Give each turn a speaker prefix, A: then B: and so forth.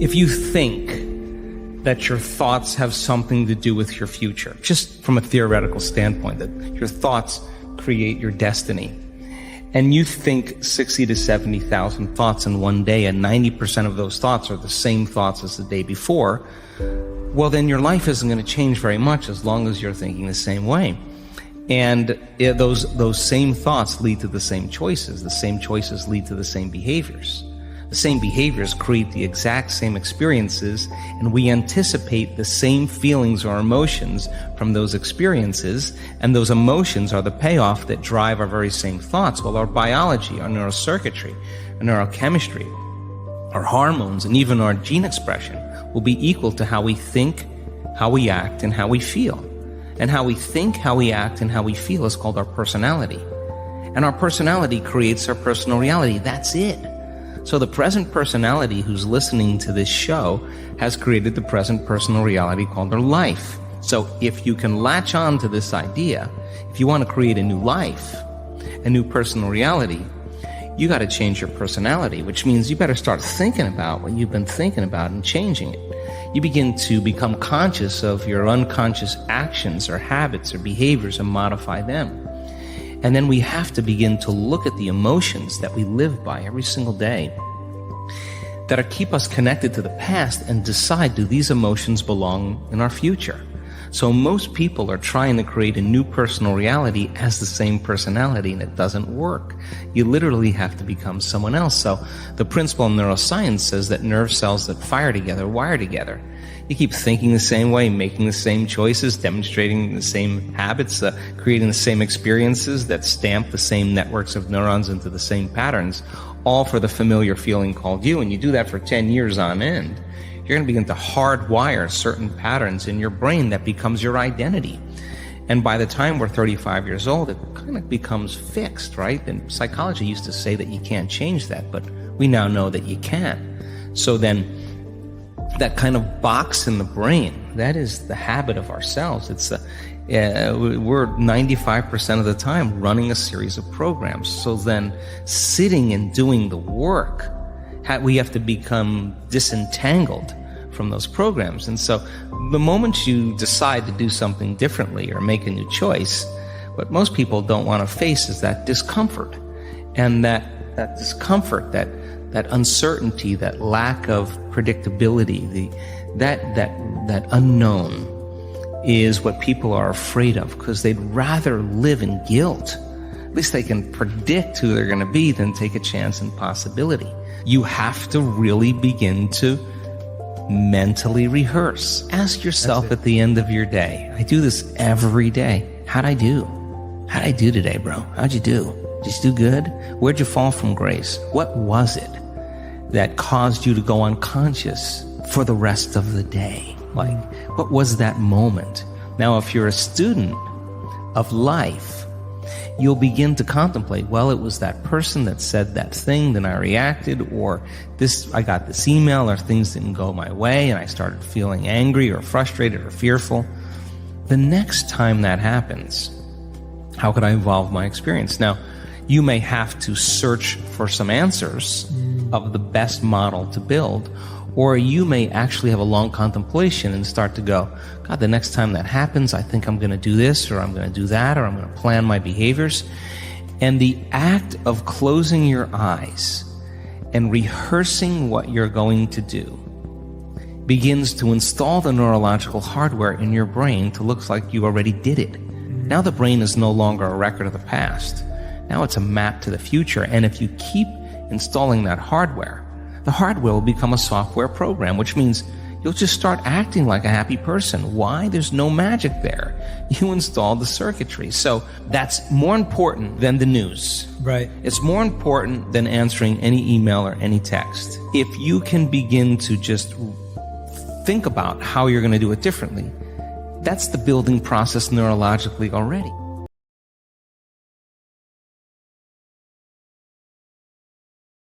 A: If you think that your thoughts have something to do with your future, just from a theoretical standpoint, that your thoughts create your destiny, and you think 60 to 70,000 thoughts in one day, and 90% of those thoughts are the same thoughts as the day before, well, then your life isn't going to change very much as long as you're thinking the same way. And those same thoughts lead to the same choices. The same choices lead to the same behaviors. The same behaviors create the exact same experiences, and we anticipate the same feelings or emotions from those experiences, and those emotions are the payoff that drive our very same thoughts. Well, our biology, our neurocircuitry, our neurochemistry, our hormones, and even our gene expression will be equal to how we think, how we act, and how we feel. And how we think, how we act, and how we feel is called our personality. And our personality creates our personal reality. That's it. So the present personality who's listening to this show has created the present personal reality called their life. So if you can latch on to this idea, if you want to create a new life, a new personal reality, you got to change your personality, which means you better start thinking about what you've been thinking about and changing it. You begin to become conscious of your unconscious actions or habits or behaviors and modify them. And then we have to begin to look at the emotions that we live by every single day that keep us connected to the past and decide, do these emotions belong in our future? So most people are trying to create a new personal reality as the same personality, and it doesn't work. You literally have to become someone else. So the principle in neuroscience says that nerve cells that fire together wire together. You keep thinking the same way, making the same choices, demonstrating the same habits, creating the same experiences that stamp the same networks of neurons into the same patterns, all for the familiar feeling called you. And you do that for 10 years on end. You're going to begin to hardwire certain patterns in your brain that becomes your identity. And by the time we're 35 years old, it kind of becomes fixed, right? And psychology used to say that you can't change that, but we now know that you can. So then that kind of box in the brain, that is the habit of ourselves. It's we're 95% of the time running a series of programs. So then sitting and doing the work, we have to become disentangled from those programs. And so the moment you decide to do something differently or make a new choice, what most people don't want to face is that discomfort. And that discomfort, that uncertainty, that lack of predictability, that unknown is what people are afraid of, because they'd rather live in guilt. At least they can predict who they're going to be than take a chance in possibility. You have to really begin to mentally rehearse. Ask yourself at the end of your day. I do this every day. How'd I do? How'd I do today, bro? How'd you do? Did you do good? Where'd you fall from grace? What was it that caused you to go unconscious for the rest of the day? Like, what was that moment? Now, if you're a student of life, you'll begin to contemplate, well, it was that person that said that thing, then I reacted, or I got this email, or things didn't go my way, and I started feeling angry or frustrated or fearful. The next time that happens, how could I evolve my experience? Now, you may have to search for some answers of the best model to build, or you may actually have a long contemplation and start to go, God, the next time that happens, I think I'm going to do this, or I'm going to do that, or I'm going to plan my behaviors. And the act of closing your eyes and rehearsing what you're going to do begins to install the neurological hardware in your brain to look like you already did it. Now the brain is no longer a record of the past. Now it's a map to the future. And if you keep installing that hardware, the hardware will become a software program, which means you'll just start acting like a happy person. Why? There's no magic there. You installed the circuitry. So that's more important than the news.
B: Right.
A: It's more important than answering any email or any text. If you can begin to just think about how you're going to do it differently, that's the building process neurologically already.